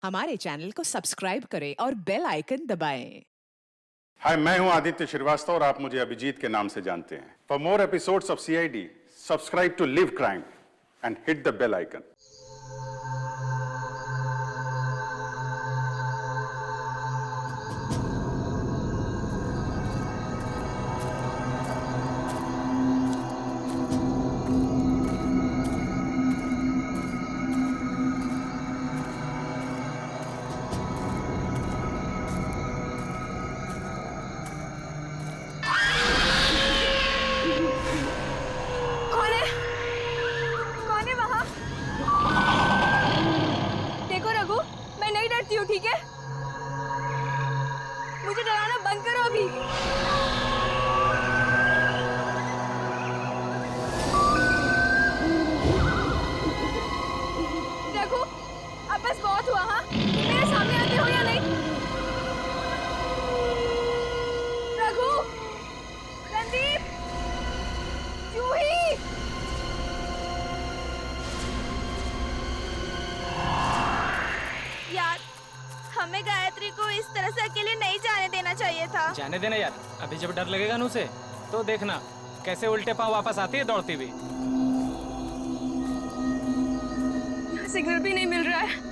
हमारे चैनल को सब्सक्राइब करें और बेल आइकन दबाएं। हाय, मैं हूं आदित्य श्रीवास्तव और आप मुझे अभिजीत के नाम से जानते हैं। For more episodes of CID, subscribe to Liv Crime and hit the bell icon. कौन है वहाँ? देखो रघु, मैं नहीं डरती हूँ, ठीक है? मुझे डराना बंद करो अभी। रघु, अब बस बहुत हुआ, हाँ? मेरे सामने आते हो या नहीं? रघु, रणदीप, जूही। यार, हमें गायत्री को इस तरह से अकेले नहीं जाने देना चाहिए था। जाने देना यार, अभी जब डर लगेगा ना उसे तो देखना कैसे उल्टे पांव वापस आती है दौड़ती हुई। यहाँ सिग्नल भी नहीं मिल रहा है।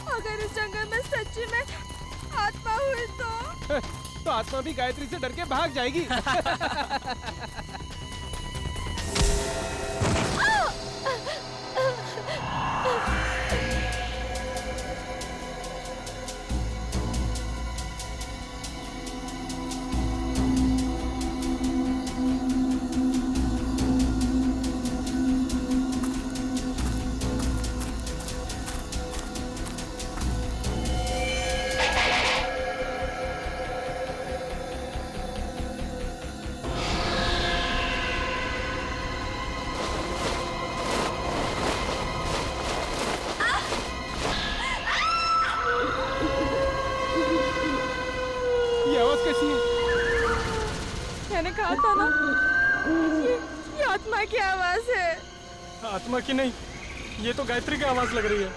अगर इस जंगल में सच्ची में आत्मा हुई तो आत्मा भी गायत्री से डर के भाग जाएगी। मैंने कहा था ना, ये आत्मा की आवाज है। आत्मा की नहीं, ये तो गायत्री की आवाज लग रही है।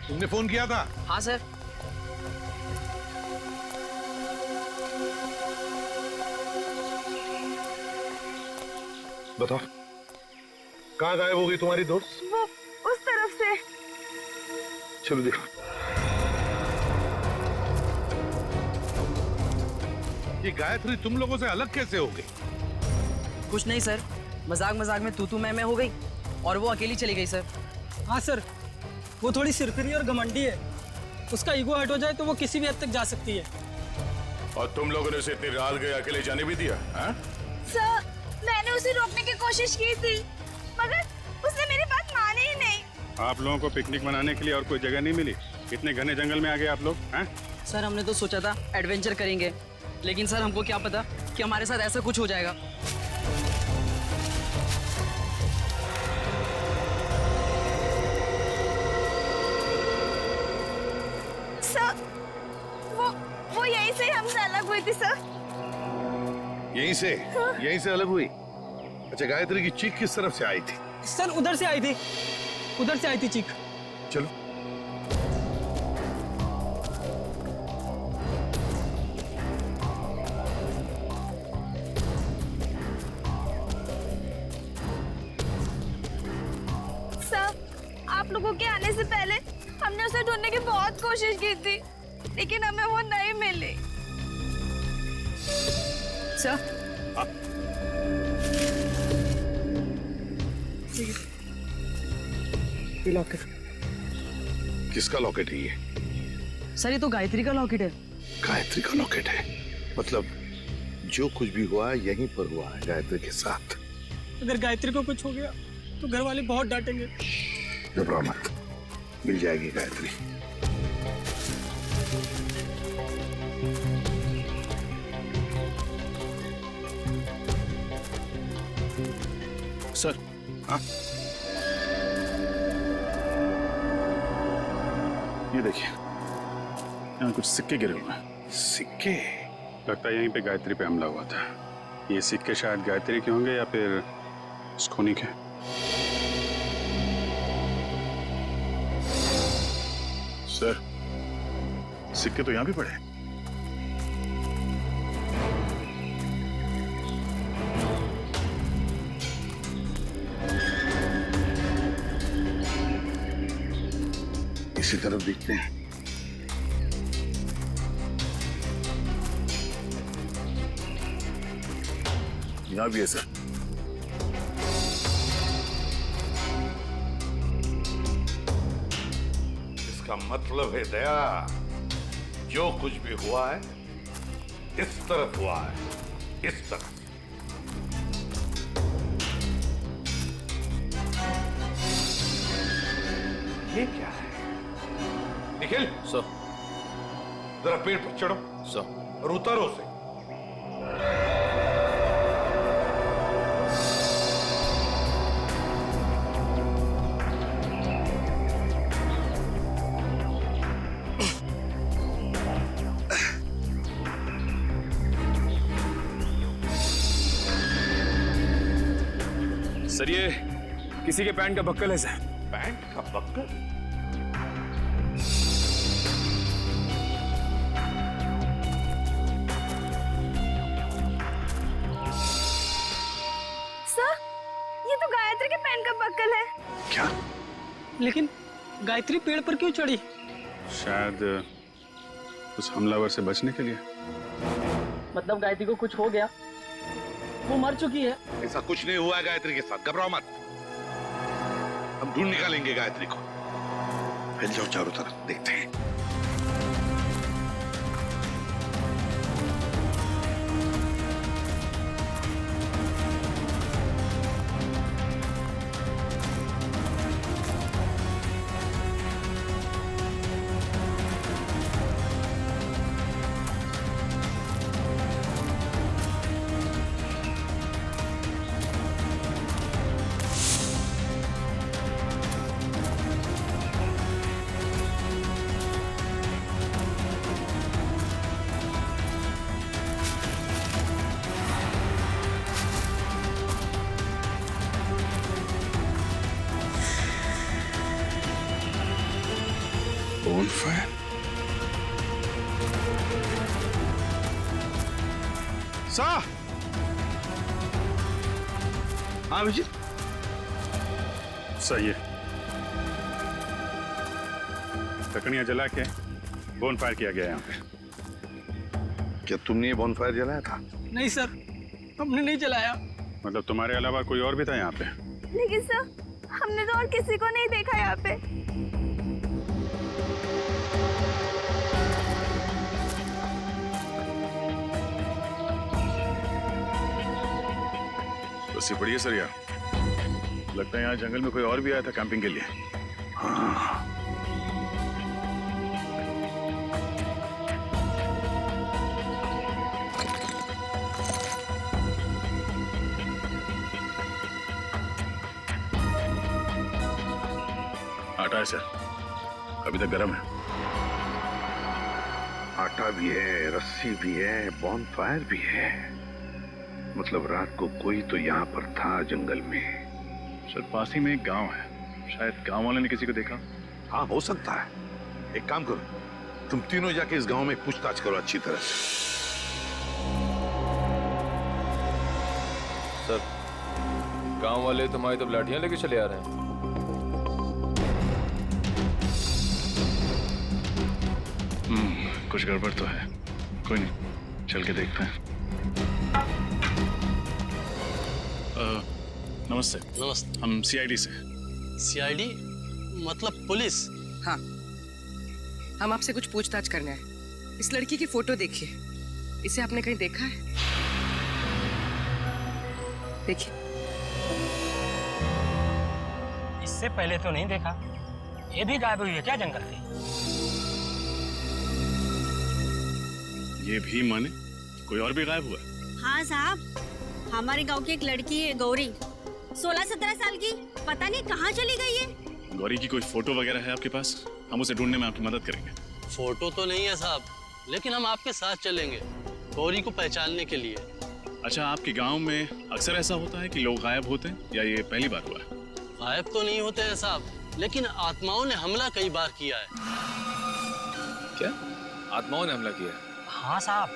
तुमने फोन किया था? हाँ सर। बताओ, कहाँ गायब हो गई तुम्हारी दोस्त? वो उस तरफ से। चलो देखो। ये गायत्री तुम लोगों से अलग कैसे हो गई? कुछ नहीं सर, मजाक मजाक में तू मैं हो गई और वो अकेली चली गई सर। हाँ सर, वो थोड़ी सिरफिरी और घमंडी है। उसका ईगो हट हो जाए तो वो किसी भी हद तक जा सकती है। और तुम लोगों ने उसे इतनी रात गए अकेले जाने भी दिया? सर, मैंने उसे रोकने की कोशिश की थी, मगर उसने मेरी बात मानी ही नहीं। आप लोगों को पिकनिक मनाने के लिए और कोई जगह नहीं मिली? इतने घने जंगल में आ गए आप लोग, हैं? सर हमने तो सोचा था एडवेंचर करेंगे, लेकिन सर हमको क्या पता कि हमारे साथ ऐसा कुछ हो जाएगा। सर, वो यहीं से हमसे अलग हुई थी सर। यहीं से? यहीं से अलग हुई? अच्छा, गायत्री की चीख किस तरफ से आई थी? सर उधर से आई थी, उधर से आई थी चीख। चलो। सर, आप लोगों के आने से पहले हमने उसे ढूंढने की बहुत कोशिश की थी, लेकिन हमें वो नहीं मिली। Sir locket. किसका लॉकेट है ये? सर ये तो गायत्री का लॉकेट है। गायत्री का लॉकेट है? मतलब जो कुछ भी हुआ यहीं पर हुआ है गायत्री के साथ। अगर गायत्री को कुछ हो गया तो घर वाले बहुत डांटेंगे। घबराओ मत, मिल जाएगी गायत्री। सर। हाँ? ये देखिए, यहाँ कुछ सिक्के गिरे हुए हैं। सिक्के? लगता है यहीं पे गायत्री पे हमला हुआ था। ये सिक्के शायद गायत्री के होंगे या फिर खूनी के। सर, सिक्के तो यहाँ भी पड़े। इसी तरफ देखते हैं। यहाँ भी है सर। इसका मतलब है दया, जो कुछ भी हुआ है इस तरफ हुआ है, इस तरफ। ये क्या है? निखिल सर। जरा पेड़ पर चढ़ो सर। और उतारो उसे। सर ये किसी के पैंट का बक्कल है सर। पैंट का बक्कल? सर, ये तो गायत्री के पैंट का बक्कल है। क्या? लेकिन गायत्री पेड़ पर क्यों चढ़ी? शायद उस हमलावर से बचने के लिए। मतलब गायत्री को कुछ हो गया, वो मर चुकी है। ऐसा कुछ नहीं हुआ है गायत्री के साथ, घबराओ मत। हम ढूंढ निकालेंगे गायत्री को। फैल जाओ चारों तरफ, देखते हैं। Bonfire? साह! हाँ विजित, सही है। लकड़ियां जला के बोनफायर किया गया यहाँ पे। क्या तुमने ये बॉनफायर जलाया था? नहीं सर, हमने नहीं जलाया। मतलब तुम्हारे अलावा कोई और भी था यहाँ पे? लेकिन सर, हमने तो और किसी को नहीं देखा यहाँ पे। बस ये बढ़िया सर यार। लगता है यहाँ जंगल में कोई और भी आया था कैंपिंग के लिए। हाँ। आटा है सर, अभी तक गर्म है। आटा भी है, रस्सी भी है, बॉनफायर भी है। मतलब रात को कोई तो यहाँ पर था जंगल में। सर पास ही में एक गांव है, शायद गांव वाले ने किसी को देखा। हाँ हो सकता है। एक काम करो, तुम तीनों जाके इस गांव में पूछताछ करो अच्छी तरह से। सर गांव वाले तुम्हारी तो लाठियां लेके चले आ रहे हैं। कुछ गड़बड़ तो है। कोई नहीं, चल के देखते हैं। नमस्ते। नमस्ते। हम सीआईडी से। सीआईडी मतलब पुलिस? हाँ, हम आपसे कुछ पूछताछ करना है। इस लड़की की फोटो देखिए, इसे आपने कहीं देखा है? देखिए। इससे पहले तो नहीं देखा। ये भी गायब हुई है क्या जंगल से? ये भी माने कोई और भी गायब हुआ? हाँ साहब, हमारे गांव की एक लड़की है गौरी, 16-17 साल की, पता नहीं कहाँ चली गई है। गौरी की कोई फोटो वगैरह है आपके पास? हम उसे ढूंढने में आपकी मदद करेंगे। फोटो तो नहीं है साहब, लेकिन हम आपके साथ चलेंगे गौरी को पहचानने के लिए। अच्छा, आपके गांव में अक्सर ऐसा होता है कि लोग गायब होते हैं या ये पहली बार हुआ है? गायब तो नहीं होते हैं साहब, लेकिन आत्माओं ने हमला कई बार किया है। क्या आत्माओं ने हमला किया? हाँ साहब,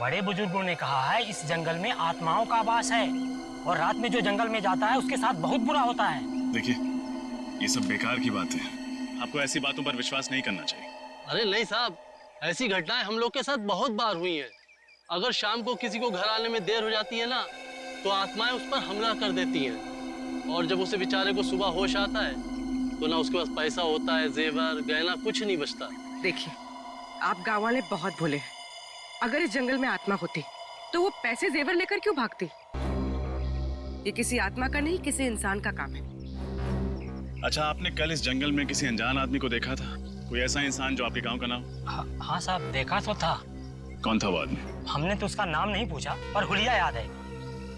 बड़े बुजुर्गों ने कहा है इस जंगल में आत्माओं का वास है और रात में जो जंगल में जाता है उसके साथ बहुत बुरा होता है। देखिए, ये सब बेकार की बात है, आपको ऐसी बातों पर विश्वास नहीं करना चाहिए। अरे नहीं साहब, ऐसी घटनाएं हम लोग के साथ बहुत बार हुई हैं। अगर शाम को किसी को घर आने में देर हो जाती है ना, तो आत्माएं उस पर हमला कर देती हैं। और जब उसे बेचारे को सुबह होश आता है तो ना उसके पास पैसा होता है, जेवर गहना कुछ नहीं बचता। देखिए, आप गाँव वाले बहुत भोले हैं। अगर इस जंगल में आत्मा होती तो वो पैसे जेवर लेकर क्यों भागती? ये किसी आत्मा का नहीं, किसी इंसान का काम है। अच्छा, आपने कल इस जंगल में किसी अनजान आदमी को देखा था? कोई ऐसा इंसान जो आपके गांव का नाम? हाँ साहब, देखा तो था। कौन था वो आदमी? हमने तो उसका नाम नहीं पूछा, पर हुलिया याद है।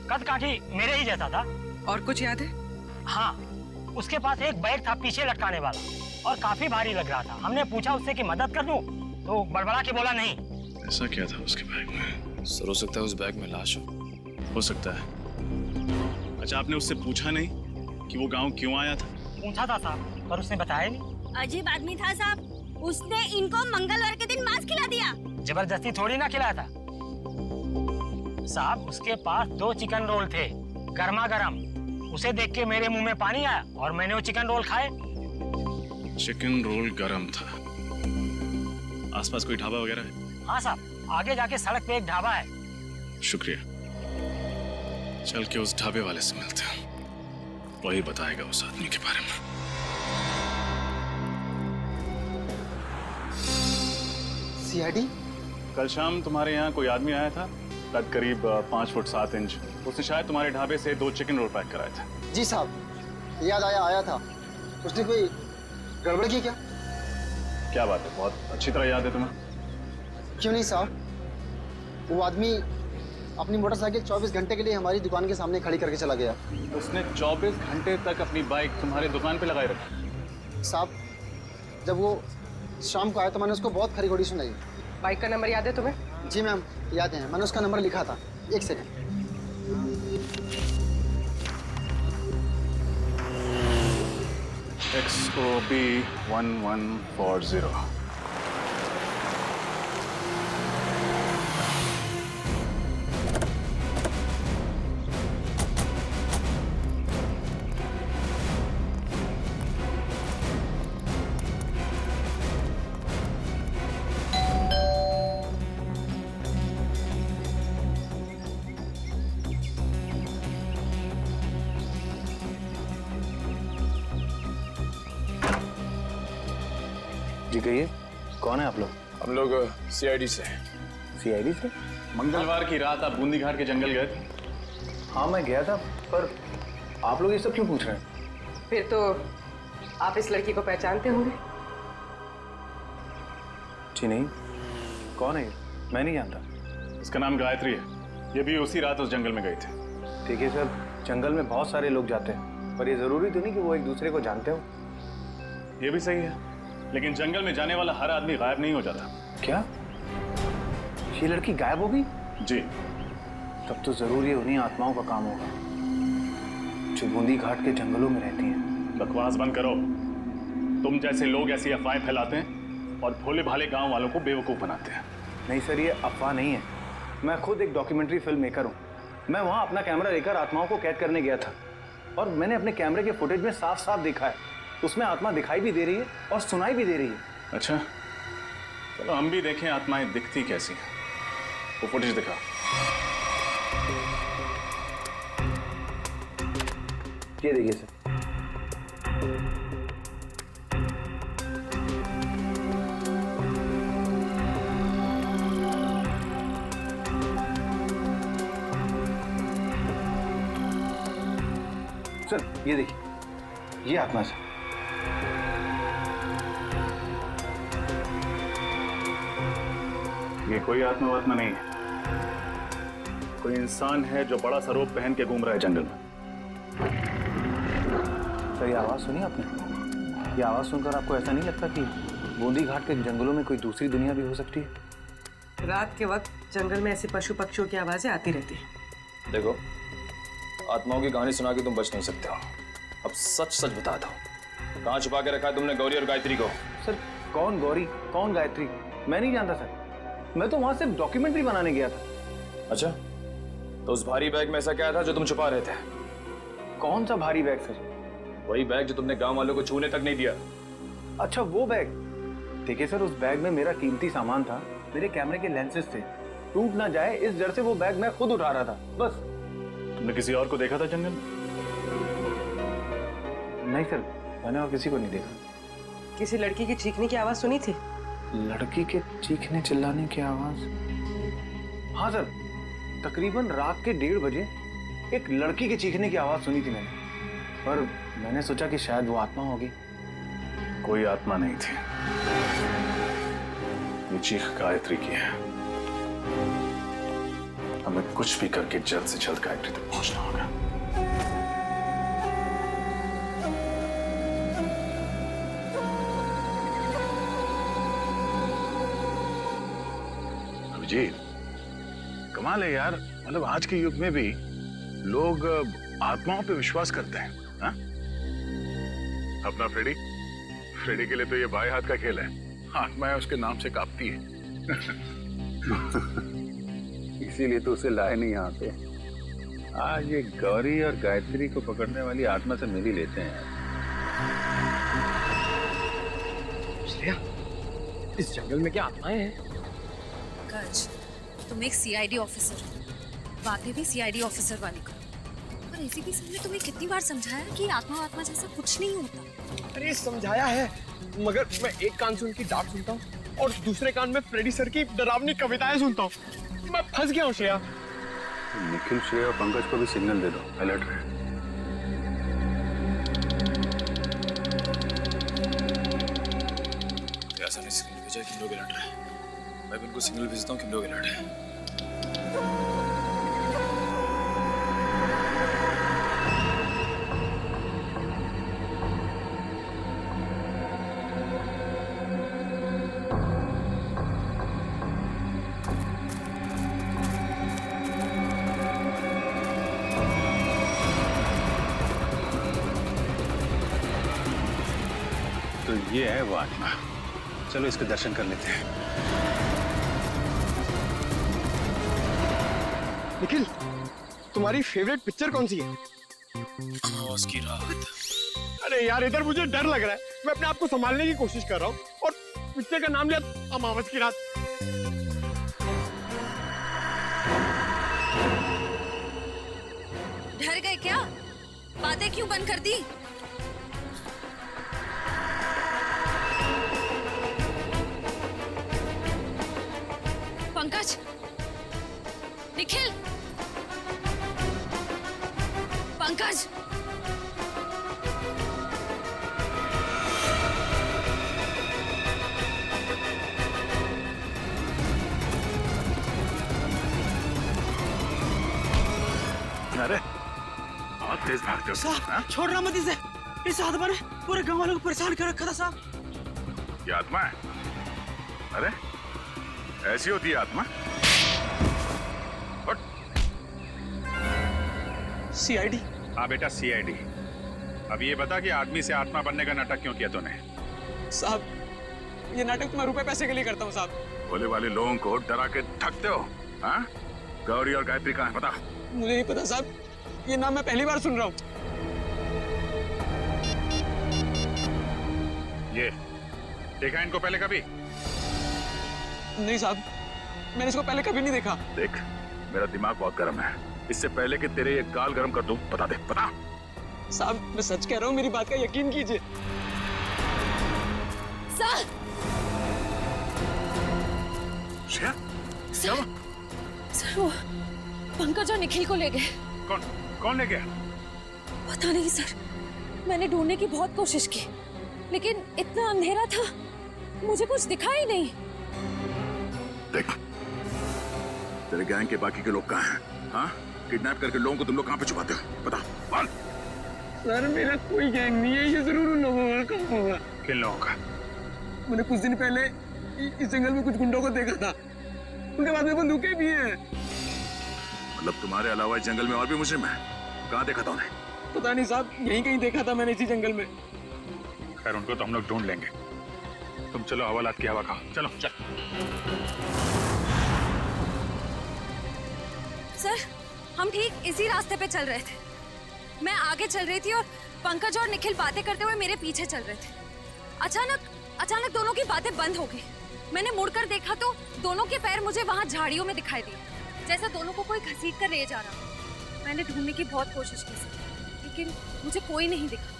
कद काठी मेरे ही जैसा था। और कुछ याद है? हाँ, उसके पास एक बैग था पीछे लटकाने वाला और काफी भारी लग रहा था। हमने पूछा उससे कि मदद कर दूं, तो बड़बड़ा के बोला नहीं। ऐसा क्या था उसके बैग में? सर, हो सकता है उस बैग में लाश हो सकता है। अच्छा, आपने उससे पूछा नहीं कि वो गांव क्यों आया था? पूछा था साहब, पर उसने बताया नहीं। अजीब आदमी था साहब, उसने इनको मंगलवार के दिन मांस खिला दिया। जबरदस्ती थोड़ी ना खिलाया था साहब। उसके पास 2 चिकन रोल थे, गर्मा गर्म। उसे देख के मेरे मुंह में पानी आया और मैंने वो चिकन रोल खाए। चिकन रोल गरम था। आसपास कोई ढाबा वगैरह है? हाँ साहब, आगे जाके सड़क पे एक ढाबा है। शुक्रिया। चल के उस ढाबे वाले से मिलते हैं, वही बताएगा उस आदमी के बारे में। सीआईडी? कल शाम तुम्हारे यहाँ कोई आदमी आया था, कद करीब 5 फुट 7 इंच। उसने शायद तुम्हारे ढाबे से 2 चिकन रोल पैक कराए थे। जी साहब, याद आया था। उसने कोई गड़बड़ की क्या? क्या बात है, बहुत अच्छी तरह याद है तुम्हें। क्यों नहीं साहब, वो आदमी अपनी मोटरसाइकिल 24 घंटे के लिए हमारी दुकान के सामने खड़ी करके चला गया। उसने 24 घंटे तक अपनी बाइक तुम्हारी दुकान पे लगाई रखी? साहब, जब वो शाम को आया तो मैंने उसको बहुत खरी खोटी सुनाई। बाइक का नंबर याद है तुम्हें? जी मैम, याद है, मैंने उसका नंबर लिखा था। एक सेकंड। XOB 1140। जी कहिए, कौन है आप लोग? हम लोग सीआईडी से। सीआईडी से? मंगलवार की रात आप बूंदी घाट के जंगल गए थे? हाँ, मैं गया था, पर आप लोग ये सब क्यों पूछ रहे हैं? फिर तो आप इस लड़की को पहचानते होंगे। जी नहीं, कौन है ये? मैं नहीं जानता। इसका नाम गायत्री है, ये भी उसी रात उस जंगल में गई थी। देखिए सर, जंगल में बहुत सारे लोग जाते हैं, पर ये जरूरी तो नहीं कि वो एक दूसरे को जानते हो। ये भी सही है, लेकिन जंगल में जाने वाला हर आदमी गायब नहीं हो जाता। क्या ये लड़की गायब हो गई? जी। तब तो जरूर ये उन्हीं आत्माओं का काम होगा जो बूंदी घाट के जंगलों में रहती हैं। बकवास बंद करो। तुम जैसे लोग ऐसी अफवाहें फैलाते हैं और भोले भाले गांव वालों को बेवकूफ बनाते हैं। नहीं सर, ये अफवाह नहीं है। मैं खुद एक डॉक्यूमेंट्री फिल्म मेकर हूँ। मैं वहाँ अपना कैमरा लेकर आत्माओं को कैद करने गया था और मैंने अपने कैमरे के फुटेज में साफ साफ देखा है, उसमें आत्मा दिखाई भी दे रही है और सुनाई भी दे रही है। अच्छा, चलो हम भी देखें आत्माएं दिखती कैसी हैं। वो फुटेज दिखा। ये देखिए सर। सर ये देखिए, ये आत्मा सर। ये कोई आत्मा वात्मा नहीं है, कोई इंसान है जो बड़ा सा रोब पहन के घूम रहा है जंगल में। सर ये आवाज सुनी आपने? ये आवाज सुनकर आपको ऐसा नहीं लगता कि बूंदी घाट के जंगलों में कोई दूसरी दुनिया भी हो सकती है? रात के वक्त जंगल में ऐसे पशु पक्षियों की आवाजें आती रहती हैं। देखो, आत्माओं की कहानी सुना के तुम बच नहीं सकते हो। अब सच सच बता दो, कहाँ छुपा के रखा है तुमने गौरी और गायत्री को? सर कौन गौरी, कौन गायत्री, मैं नहीं जानता सर। मैं तो वहां सिर्फ डॉक्यूमेंट्री बनाने गया था। अच्छा, तो उस भारी बैग में ऐसा क्या था जो तुम छुपा रहे थे? कौन सा भारी बैग सर? वही बैग जो तुमने गांव वालों को छूने तक नहीं दिया। अच्छा वो बैग। देखिए सर, उस बैग में मेरा कीमती सामान था, मेरे कैमरे के लेंसेज थे। टूट ना जाए इस डर से वो बैग मैं खुद उठा रहा था, बस। तुमने किसी और को देखा था जंगल में? नहीं सर, मैंने और किसी को नहीं देखा। किसी लड़की की चीखने की आवाज सुनी थी? लड़की के चीखने चिल्लाने की आवाज? हाँ सर, तकरीबन रात के 1:30 बजे एक लड़की के चीखने की आवाज सुनी थी मैंने, पर मैंने सोचा कि शायद वो आत्मा होगी। कोई आत्मा नहीं थी, ये चीख गायत्री की है। हमें कुछ भी करके जल्द से जल्द गायत्री तक पहुंचना होगा। अभिजीत, कमाल है यार, मतलब आज के युग में भी लोग आत्माओं पे विश्वास करते हैं। हा? अपना फ्रेडी के लिए तो ये बाएं हाथ का खेल है, आत्माएं उसके नाम से कांपती है। इसीलिए तो उसे लाए नहीं यहाँ पे। आज ये गौरी और गायत्री को पकड़ने वाली आत्मा से मिल ही लेते हैं। श्रेया, इस जंगल में क्या आत्माएं हैं? पंकज, तुम एक सीआईडी ऑफिसर हो, बातें भी सीआईडी ऑफिसर वाली करो। और एसीपी सर ने तुम्हें कितनी बार समझाया कि आत्मा जैसा कुछ नहीं होता। अरे समझाया है, मगर मैं एक कान से उनकी डांट सुनता हूँ और दूसरे कान में फ्रेडी सर की डरावनी कविताएं सुनता हूँ। मैं फंस गया हूँ श्रेया। निखिल, श्रेया और पंकज को भी सिग्नल दे दो, अलर्ट रहे। ऐसा नहीं सिग्नल भेजा कि लोग अलर्ट रहे। मैं भी उनको सिग्नल भेजता हूँ कि लोग अलर्ट है। तो ये है वो आत्मा, चलो इसके दर्शन कर लेते हैं। निखिल, तुम्हारी फेवरेट पिक्चर कौन सी है? अमावस की रात। अरे यार, इधर मुझे डर लग रहा है, मैं अपने आप को संभालने की कोशिश कर रहा हूँ और पिक्चर का नाम लिया अमावस की रात। डर गए क्या? बातें क्यों बंद कर दी? पंकज, निखिल, पंकज, अरे बहुत तेज भागते हो। साहब, छोड़ रहा मत इसे। इस आत्मा ने पूरे गांव वालों को परेशान कर रखा था साहब। ये आत्मा है? अरे ऐसी होती है आत्मा? सीआईडी? हाँ बेटा, सीआईडी। अब ये बता कि आदमी से आत्मा बनने का नाटक क्यों किया तूने? साहब, ये नाटक मैं रुपए पैसे के लिए करता हूँ साहब। भोले वाले लोगों को डरा के थकते हो। हाँ? गौरी और गायत्री कहाँ है पता? मुझे नहीं पता साहब, ये नाम मैं पहली बार सुन रहा हूँ। ये देखा इनको पहले कभी? नहीं साहब, मैंने इसको पहले कभी नहीं देखा। देख, मेरा दिमाग बहुत गर्म है, इससे पहले कि तेरे ये गाल गर्म कर दूं, बता दे, बता। साहब, मैं सच कह रहा हूँ, मेरी बात का यकीन कीजिए। सर! श्रेया? सर, वो पंकज और निखिल को ले गए। कौन ले गया? पता नहीं सर, मैंने ढूंढने की बहुत कोशिश की, लेकिन इतना अंधेरा था, मुझे कुछ दिखा ही नहीं। देख, तेरे गैंग के बाकी के लोग कहाँ हैं? हाँ? किडनैप करके लोगों को तुम लोग कहाँ पे छुपाते हो? बता, बोल। सर मेरा कोई गैंग नहीं है, ये जरूर उन लोगों का काम होगा। किन लोगों का? मैंने कुछ दिन पहले इस जंगल में कुछ गुंडों को देखा था, उनके पास में बंदूकें भी हैं। मतलब तुम्हारे अलावा इस जंगल में और भी मुजरिम हैं? कहाँ देखा था उन्हें? पता नहीं साहब, यहीं कहीं देखा था मैंने इसी जंगल में। खैर उनको तो हम लोग ढूंढ लेंगे। तुम चलो हवालात की हवा खाओ। चलो चल। सर, हम ठीक इसी रास्ते पे चल रहे थे। मैं आगे चल रही थी और पंकज और निखिल बातें करते हुए मेरे पीछे चल रहे थे। अचानक दोनों की बातें बंद हो गई। मैंने मुड़कर देखा तो दोनों के पैर मुझे वहां झाड़ियों में दिखाई दिए, जैसे दोनों को कोई घसीट कर ले जा रहा। मैंने ढूंढने की बहुत कोशिश की सर, लेकिन मुझे कोई नहीं दिखा।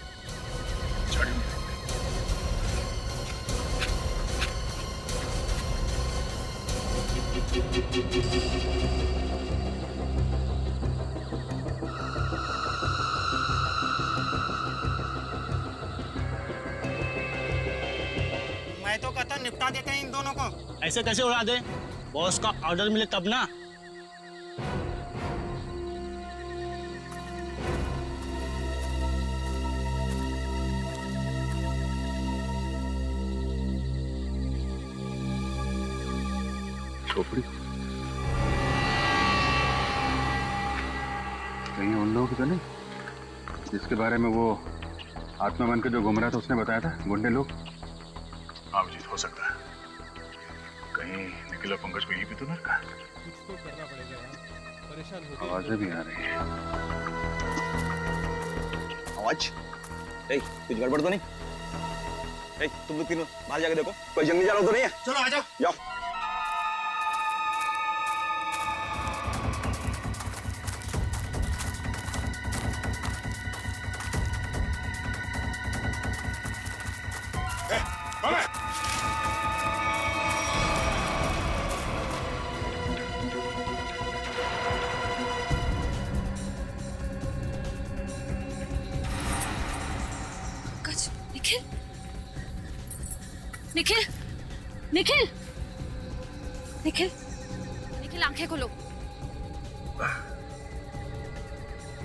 मैं तो कहता निपटा देते हैं इन दोनों को। ऐसे कैसे उड़ा दे? बॉस का ऑर्डर मिले तब ना। खोपड़ी कहीं उन लोगों की तो नहीं जिसके बारे में वो आत्मा बन के जो घूम रहा था उसने बताया था? गुंडे लोग? हाँ अभिजीत, हो सकता है। कहीं निखिल और पंकज को यही भी तो ना रखा। आवाजें भी आ रही है। आवाज? कुछ गड़बड़ तो नहीं? तुम लोग तीनों बाहर जाके देखो, कोई जंगली जानवर तो नहीं है? चलो आ जाओ। जाओ। निखिल, निखिल, निखिल, निखिल, निखिल, आंखें खोलो।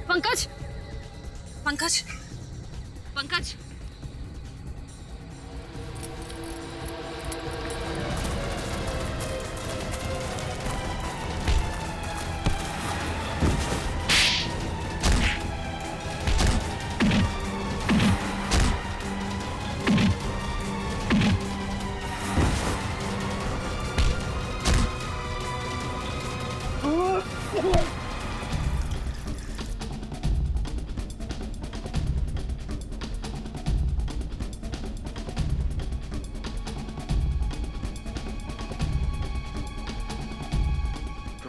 पंकज, पंकज, पंकज।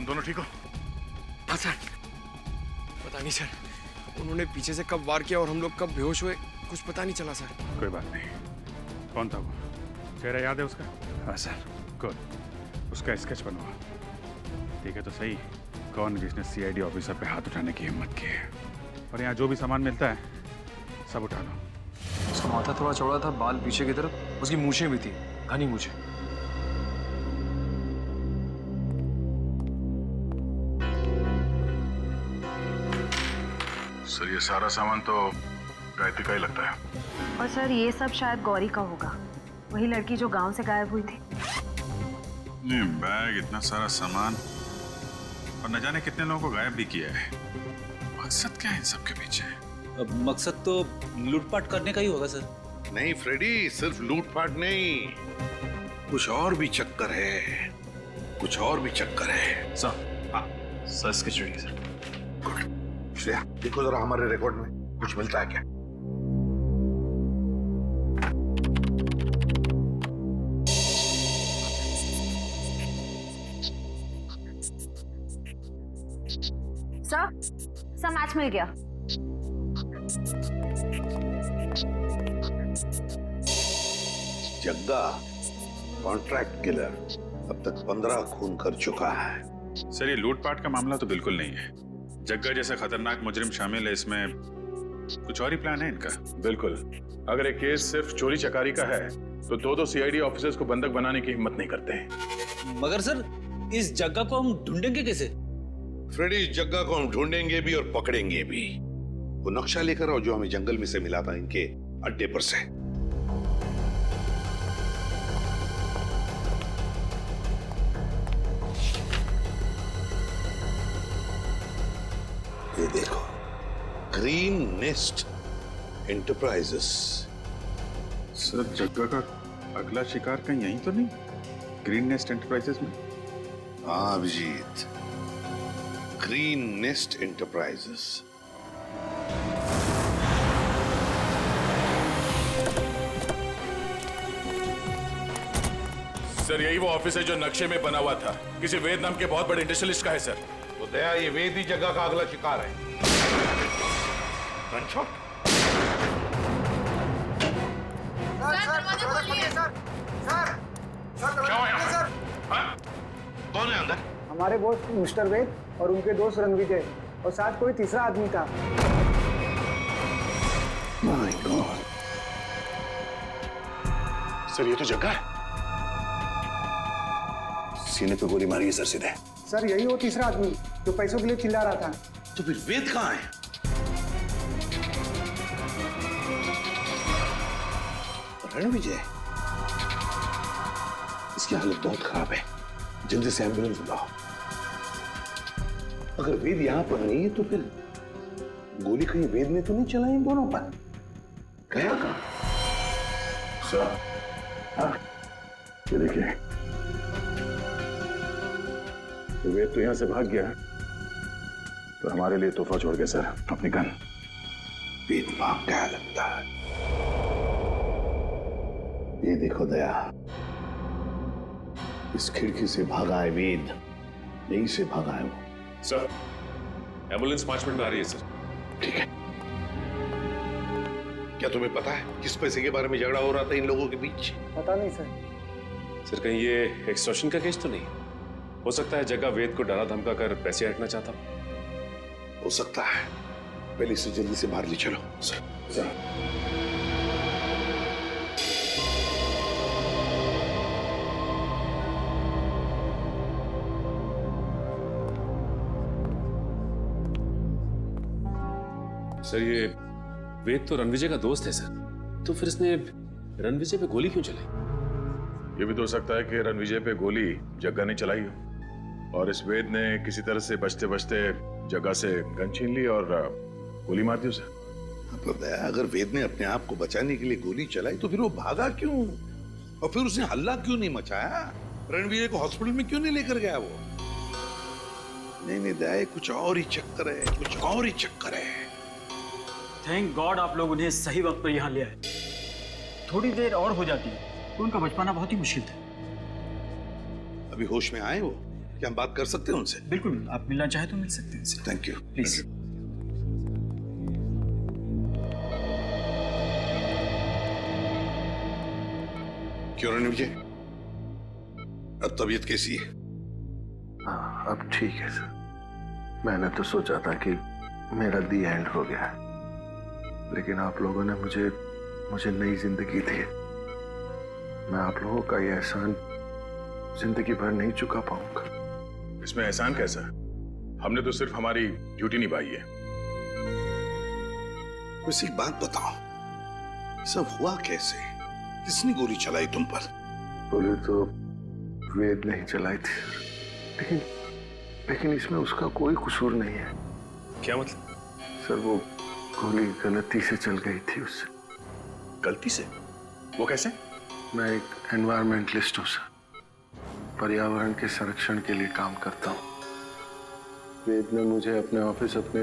दोनों ठीक हो? हाँ सर। पता नहीं सर, उन्होंने पीछे से कब वार किया और हम लोग कब बेहोश हुए, कुछ पता नहीं चला सर। कोई बात नहीं। कौन था वो? चेहरा याद है उसका? हाँ सर। गुड, उसका स्केच बनवा। ठीक है तो सही, कौन जिसने सीआईडी ऑफिसर पे हाथ उठाने की हिम्मत की है। और यहाँ जो भी सामान मिलता है सब उठा लो। उसका माथा थोड़ा चौड़ा था, बाल पीछे की तरफ, उसकी मूछें भी थी, घनी मूछें। सर ये सारा सामान तो गायत्री का ही लगता है। और सर ये सब शायद गौरी का होगा, वही लड़की जो गांव से गायब हुई थी। नहीं, बैग, इतना सारा सामान और न जाने कितने लोगों को गायब भी किया है। मकसद क्या है इन सब के पीछे? अब मकसद तो लूटपाट करने का ही होगा सर। नहीं फ्रेडी, सिर्फ लूटपाट नहीं, कुछ और भी चक्कर है, कुछ और भी चक्कर है। सर, हाँ सर, इसकी चुड़ी सर। गुड। श्रेया देखो जरा हमारे रिकॉर्ड में कुछ मिलता है क्या? सर मैच मिल गया। जग्गा कॉन्ट्रैक्ट किलर अब तक 15 खून कर चुका है। सर ये लूटपाट का मामला तो बिल्कुल नहीं है। जग्गा जैसा खतरनाक मुजरिम शामिल है इसमें, कुछ और ही प्लान है इनका? बिल्कुल। अगर एक केस सिर्फ चोरी चकारी का है तो दो सीआईडी ऑफिसर्स को बंधक बनाने की हिम्मत नहीं करते हैं। मगर सर, इस जगह को हम ढूंढेंगे कैसे? फ्रेडी, इस जगह को हम ढूंढेंगे भी और पकड़ेंगे भी। वो नक्शा लेकर आओ जो हमें जंगल में से मिला था इनके अड्डे पर से। ये देखो, ग्रीन नेस्ट एंटरप्राइजेस। सर, जग्गा का अगला शिकार कहीं यहीं तो नहीं? ग्रीन नेस्ट एंटरप्राइजेस में? हाँ Abhijeet, Green Nest Enterprises. Sir, यही वो ऑफिस है जो नक्शे में बना हुआ था। किसी वेद नाम के बहुत बड़े इंडस्ट्रियलिस्ट का है सर। तो दया, ये वेद ही जगह का अगला शिकार है। गनशॉट। क्या हुआ यहाँ पर? हाँ? कौन है अंदर? हमारे बॉस मिस्टर वेद और उनके दोस्त रणविजय और साथ कोई तीसरा आदमी था। My God. सर, ये तो जगह है। सीने पे गोली मारी है सर सीधे। सर, यही वो तीसरा आदमी जो पैसों के लिए चिल्ला रहा था। तो फिर वेद कहाँ है? रणविजय, इसकी हालत बहुत खराब है। जल्दी से एम्बुलेंस बुलाओ। अगर वेद यहां पर नहीं है तो फिर गोली कहीं वेद ने तो नहीं चलाई इन दोनों पर? गया कहां? सर, हाँ, ये देखिए, वेद तो यहां से भाग गया तो हमारे लिए तोहफा छोड़ गया सर, अपनी गन। वेद भाग गया लगता है। ये देखो दया, इस खिड़की से भागा है वेद, यहीं से भागा है वो। सर, एम्बुलेंस 5 मिनट में आ रही है सर। ठीक है। क्या तुम्हें पता है किस पैसे के बारे में झगड़ा हो रहा था इन लोगों के बीच? पता नहीं सर। सर, कहीं ये एक्सटॉर्शन का केस तो नहीं? हो सकता है जगह वेद को डरा धमका कर पैसे हटना चाहता हो सकता है। पहले इसे जल्दी से बाहर ले चलो। सर। सर, ये वेद तो रणविजय का दोस्त है सर, तो फिर इसने रणविजय पे गोली क्यों चलाई? ये भी तो हो सकता है कि रणविजय पे गोली जग्गा ने चलाई हो और इस वेद ने किसी तरह से बचते बचते जग्गा से गन छीन ली और गोली मार दी उसे। अगर वेद ने अपने आप को बचाने के लिए गोली चलाई तो फिर वो भागा क्यों? और फिर उसने हल्ला क्यों नहीं मचाया? रणविजय को हॉस्पिटल में क्यों नहीं लेकर गया वो? नहीं दया, कुछ और ही चक्कर है, कुछ और ही चक्कर है। थैंक गॉड आप लोग उन्हें सही वक्त पर यहाँ ले आए। थोड़ी देर और हो जाती तो उनका बच पाना बहुत ही मुश्किल था। अभी होश में आए वो? क्या हम बात कर सकते हैं उनसे? बिल्कुल, आप मिलना चाहे तो मिल सकते हैं। Thank you. प्लीज। क्यों रणविजय, अब तबीयत कैसी है? हाँ, अब ठीक है सर। मैंने तो सोचा था कि मेरा दी एंड हो गया, लेकिन आप लोगों ने मुझे नई जिंदगी दी। मैं आप लोगों का ये एहसान जिंदगी भर नहीं चुका पाऊंगा। इसमें एहसान कैसा? हमने तो सिर्फ हमारी ड्यूटी निभाई है। वैसे एक बात बताओ, सब हुआ कैसे? किसने गोली चलाई तुम पर? गोली तो वेद नहीं चलाई थी, लेकिन इसमें उसका कोई कसूर नहीं है। क्या मतलब? सर, वो गोली गलती से चल गई थी उससे। गलती से? वो कैसे? मैं एक एनवायरमेंटलिस्ट हूँ सर, पर्यावरण के संरक्षण के लिए काम करता हूँ। वेद ने मुझे अपने ऑफिस अपने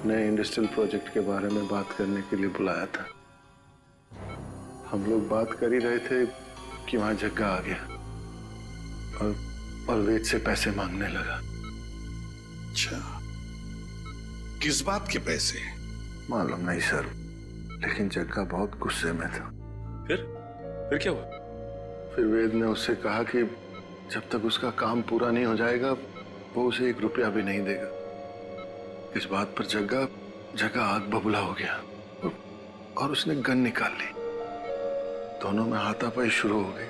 नए इंडस्ट्रियल प्रोजेक्ट के बारे में बात करने के लिए बुलाया था। हम लोग बात कर ही रहे थे कि वहां जग्गा आ गया और वेद से पैसे मांगने लगा। अच्छा, किस बात के पैसे? मालूम नहीं सर, लेकिन जग्गा बहुत गुस्से में था। फिर क्या हुआ? फिर वेद ने उससे कहा कि जब तक उसका काम पूरा नहीं हो जाएगा वो उसे 1 रुपया भी नहीं देगा। इस बात पर जग्गा आग बबूला हो गया। और उसने गन निकाल ली। दोनों में हाथापाई शुरू हो गई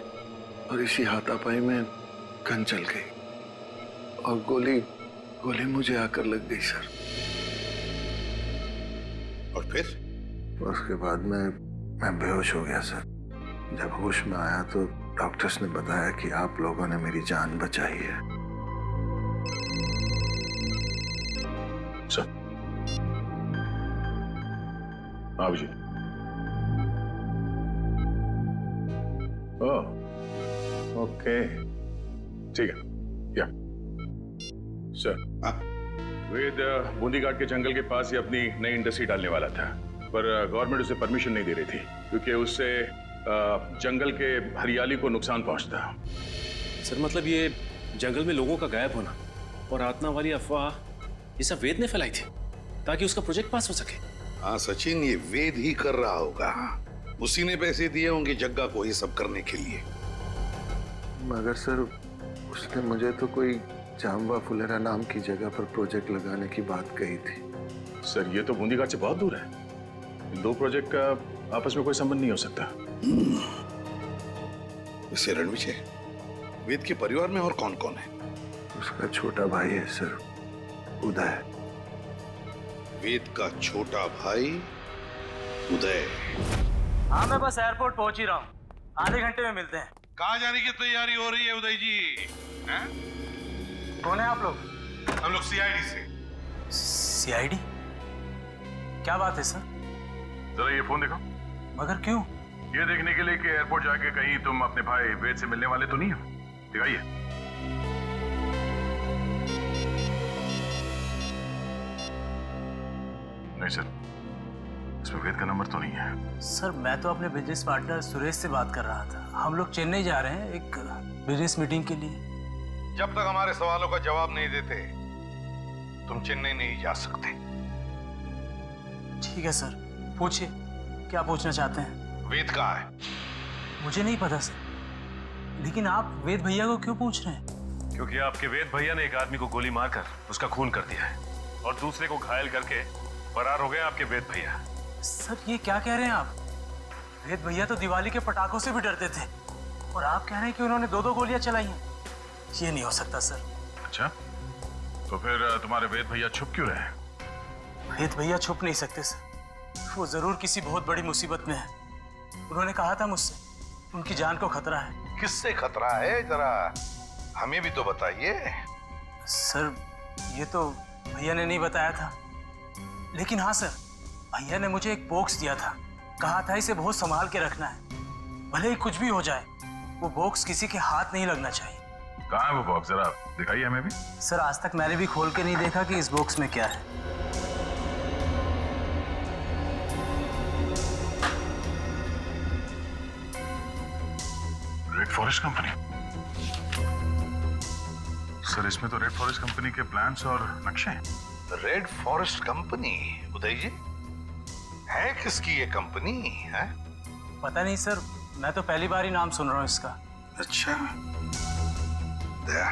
और इसी हाथापाई में गन चल गई और गोली मुझे आकर लग गई सर। और फिर? उसके बाद मैं बेहोश हो गया सर। जब होश में आया तो डॉक्टर्स ने बताया कि आप लोगों ने मेरी जान बचाई है। सर आप जी। ओके ठीक है। या सर वेद बूंदी घाट के जंगल के पास ही अपनी नई इंडस्ट्री डालने वाला था, पर गवर्नमेंट उसे परमिशन नहीं दे रही थी क्योंकि उससे जंगल के हरियाली को नुकसान पहुंचता। सर मतलब ये जंगल में लोगों का गायब होना और आत्मा वाली अफवाह ये सब वेद ने फैलाई थी ताकि उसका प्रोजेक्ट पास हो सके। हाँ सचिन, ये वेद ही कर रहा होगा। उसी ने पैसे दिए होंगे जग्गा को ये सब करने के लिए। मगर सर उसने मुझे तो कोई जाम्बा फुलेरा नाम की जगह पर प्रोजेक्ट लगाने की बात कही थी। सर ये तो बूंदी घाट से बहुत दूर है। इन दो प्रोजेक्ट का आपस में कोई संबंध नहीं हो सकता। वैसे रणविजय, वेद के परिवार में और कौन कौन है? उसका छोटा भाई है सर, उदय। वेद का छोटा भाई उदय। हाँ मैं बस एयरपोर्ट पहुंच ही रहा हूँ, आधे घंटे में मिलते हैं। कहाँ जाने की तैयारी हो रही है उदय जी? हैं? कौन है आप लोग? हम लोग सीआईडी से। सीआईडी? क्या बात है सर? जरा ये फोन देखो। मगर क्यों? ये देखने के लिए कि एयरपोर्ट जाके कहीं तुम अपने भाई वेद से मिलने वाले तो नहीं हो। दिखाइए। नहीं सर, इसमें वेद का नंबर तो नहीं है। सर मैं तो अपने बिजनेस पार्टनर सुरेश से बात कर रहा था। हम लोग चेन्नई जा रहे हैं एक बिजनेस मीटिंग के लिए। जब तक हमारे सवालों का जवाब नहीं देते तुम चेन्नई नहीं जा सकते। ठीक है सर, पूछिए क्या पूछना चाहते हैं। वेद कहाँ है? मुझे नहीं पता सर, लेकिन आप वेद भैया को क्यों पूछ रहे हैं? क्योंकि आपके वेद भैया ने एक आदमी को गोली मारकर उसका खून कर दिया है और दूसरे को घायल करके फरार हो गए आपके वेद भैया। सर ये क्या कह रहे हैं आप? वेद भैया तो दिवाली के पटाखों से भी डरते थे और आप कह रहे हैं कि उन्होंने 2-2 गोलियां चलाई हैं। ये नहीं हो सकता सर। अच्छा, तो फिर तुम्हारे वेद भैया छुप क्यों रहे? वेद भैया छुप नहीं सकते सर, वो जरूर किसी बहुत बड़ी मुसीबत में है। उन्होंने कहा था मुझसे उनकी जान को खतरा है। किससे खतरा है, जरा हमें भी तो बताइए। सर ये तो भैया ने नहीं बताया था, लेकिन हाँ सर भैया ने मुझे एक बॉक्स दिया था, कहा था इसे बहुत संभाल के रखना है, भले ही कुछ भी हो जाए वो बॉक्स किसी के हाथ नहीं लगना चाहिए। कहाँ है वो बॉक्स, जरा दिखाइए हमें भी। सर आज तक मैंने भी खोल के नहीं देखा कि इस बॉक्स में क्या है। Red forest company. सर इसमें तो रेड फॉरेस्ट कंपनी के प्लान्स और नक्शे हैं। Red forest company? Uday ji, है किसकी ये कंपनी है? पता नहीं सर, मैं तो पहली बार ही नाम सुन रहा हूँ इसका। अच्छा, दया,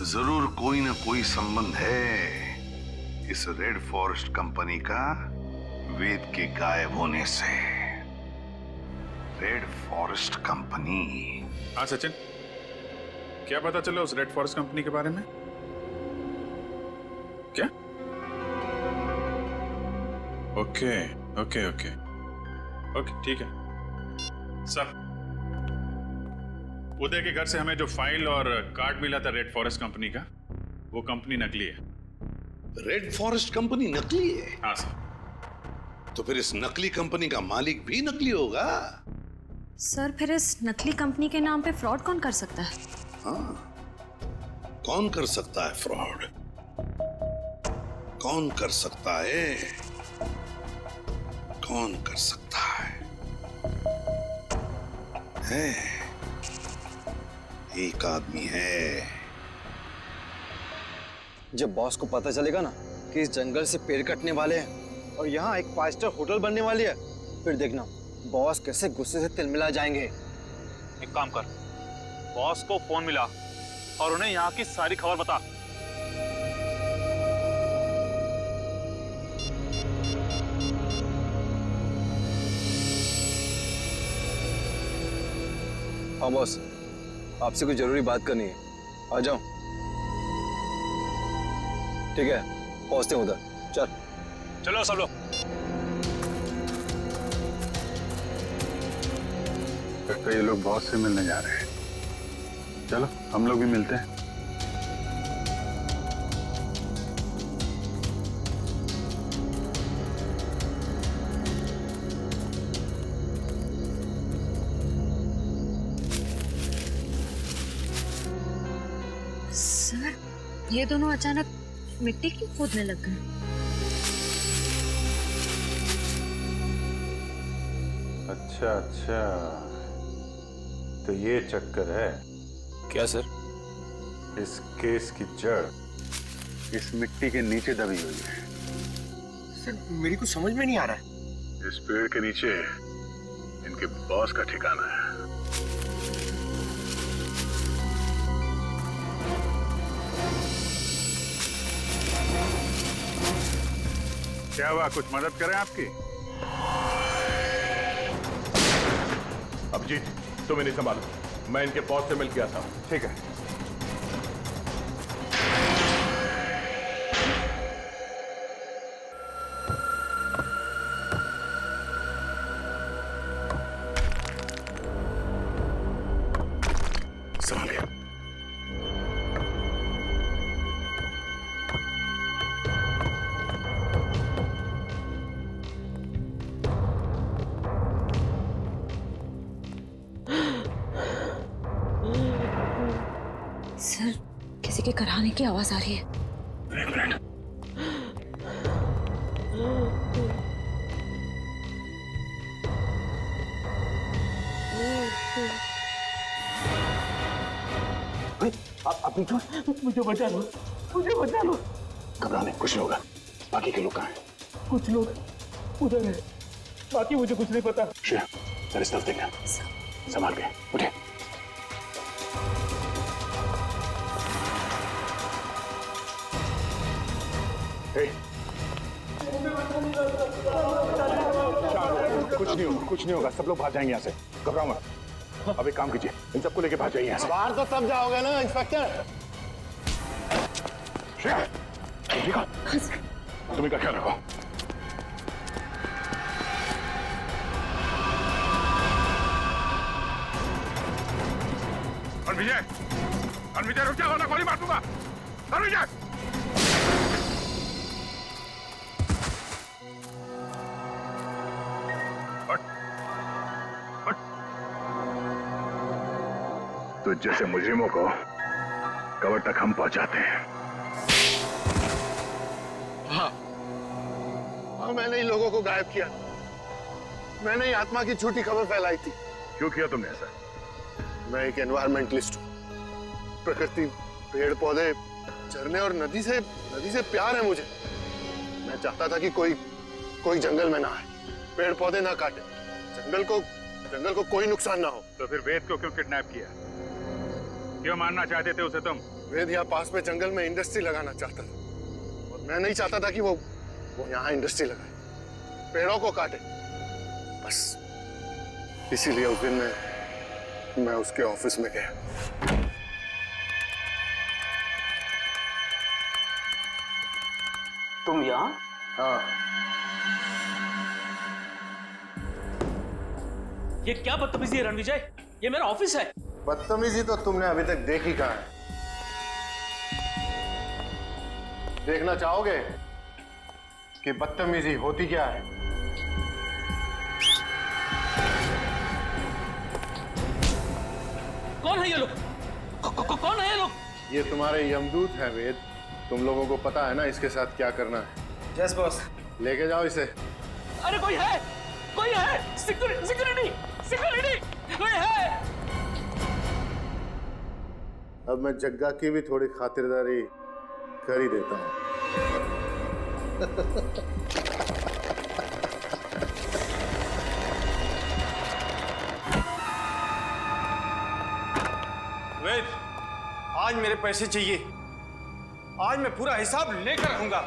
जरूर कोई ना कोई संबंध है इस रेड फॉरेस्ट कंपनी का वेद के गायब होने से। Red forest company. हाँ सचिन, क्या पता चला उस रेड फॉरेस्ट कंपनी के बारे में? क्या? ओके ओके ओके ओके ठीक है सर। उदय के घर से हमें जो फाइल और कार्ड मिला था रेड फॉरेस्ट कंपनी का, वो कंपनी नकली है। रेड फॉरेस्ट कंपनी नकली है? हाँ सर। तो फिर इस नकली कंपनी का मालिक भी नकली होगा? सर फिर इस नकली कंपनी के नाम पे फ्रॉड कौन कर सकता है? हाँ, कौन कर सकता है फ्रॉड? कौन कर सकता है? कौन कर सकता है? एक आदमी है। जब बॉस को पता चलेगा ना कि इस जंगल से पेड़ कटने वाले हैं और यहाँ एक 5 स्टार होटल बनने वाली है, फिर देखना बॉस कैसे गुस्से से तिलमिला जाएंगे। एक काम कर, बॉस को फोन मिला और उन्हें यहाँ की सारी खबर बता। हाँ बॉस, आपसे कुछ जरूरी बात करनी है, आ जाओ। ठीक है, पहुंचते हैं उधर। चल चलो सब लोग। लगता है ये लोग बॉस से मिलने जा रहे हैं। चलो हम लोग भी मिलते हैं। सर, ये दोनों अचानक मिट्टी क्यों खोदने लग गए? अच्छा अच्छा, तो ये चक्कर है क्या सर? इस केस की जड़ इस मिट्टी के नीचे दबी हुई है। सर मेरी कुछ समझ में नहीं आ रहा है। इस पेड़ के नीचे इनके बॉस का ठिकाना है। क्या हुआ, कुछ मदद करें आपकी? अभिजीत, तुम इन्हें संभालो, मैं इनके बॉस से मिल के आता हूं। ठीक है। संभाल के। सर, किसी के कराने की आवाज आ रही है। एक मिनट। अभी मुझे बचा लो, मुझे बचा लो। घबराने कुछ नहीं होगा। बाकी के लोग कहाँ हैं? कुछ लोग उधर है, बाकी मुझे कुछ नहीं पता। श्रेया, तेरे तरफ देखना, संभाल के उठे। कुछ नहीं होगा, सब लोग भाग जाएंगे यहाँ से। घबराओ मत। अब एक काम कीजिए, इन सबको लेके भाग जाइए यहाँ से। बाहर तो सब जाओगे ना इंस्पेक्टर? श्रेया, ठीक है? तुम इनका ख्याल रखो। विजय रुक जाओ, ना गोली मार दूंगा। विजय, तो जैसे मुजरिमों को कवर तक हम पहुंचाते हैं। हाँ, मैंने ही लोगों को गायब किया। मैंने ही आत्मा की झूठी खबर फैलाई थी। क्यों किया तुमने ऐसा? मैं एक एनवायरमेंटलिस्ट हूँ। प्रकृति, पेड़ पौधे, झरने और नदी से प्यार है मुझे। मैं चाहता था कि कोई जंगल में ना आए, पेड़ पौधे ना काटे, जंगल को कोई नुकसान ना हो। तो फिर वेद को क्यों किडनैप किया? क्यों मारना चाहते थे उसे तुम? वेद यहाँ पास में जंगल में इंडस्ट्री लगाना चाहता था, और मैं नहीं चाहता था कि वो यहाँ इंडस्ट्री लगाए, पेड़ों को काटे। बस इसीलिए उस दिन मैं उसके ऑफिस में गया। तुम यहाँ? हाँ। ये क्या बदतमीजी है रणविजय? ये मेरा ऑफिस है। बदतमीजी तो तुमने अभी तक देखी कहाँ है? देखना चाहोगे कि बदतमीजी होती क्या है? कौन है ये लोग? कौन है ये लोग? ये तुम्हारे यमदूत हैं वेद। तुम लोगों को पता है ना इसके साथ क्या करना है? Yes boss. लेके जाओ इसे। अरे कोई है, कोई है। सिक्योरिटी कोई है। अब मैं जग्गा की भी थोड़ी खातिरदारी कर ही देता हूँ। वेद, आज मेरे पैसे चाहिए। आज मैं पूरा हिसाब लेकर आऊंगा।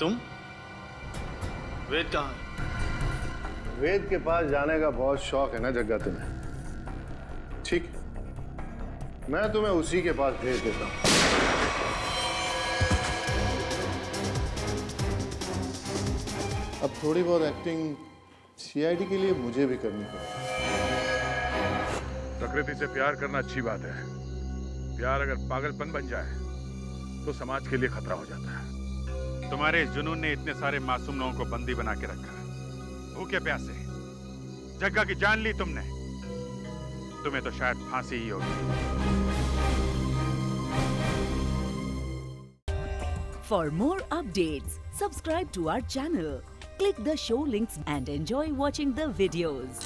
तुम? वेद कहाँ है? वेद के पास जाने का बहुत शौक है ना जग्गा तुम्हें? ठीक, मैं तुम्हें उसी के पास भेज देता हूं। अब थोड़ी बहुत एक्टिंग सीआईडी के लिए मुझे भी करनी पड़ेगी। प्रकृति से प्यार करना अच्छी बात है। प्यार अगर पागलपन बन जाए तो समाज के लिए खतरा हो जाता है। तुम्हारे इस जुनून ने इतने सारे मासूम लोगों को बंदी बना के रखा है, भूखे प्यासे। जग्गा की जान ली तुमने, तुम्हें तो शायद फांसी ही होगी। For more updates, subscribe to our channel, click the show links and enjoy watching the videos.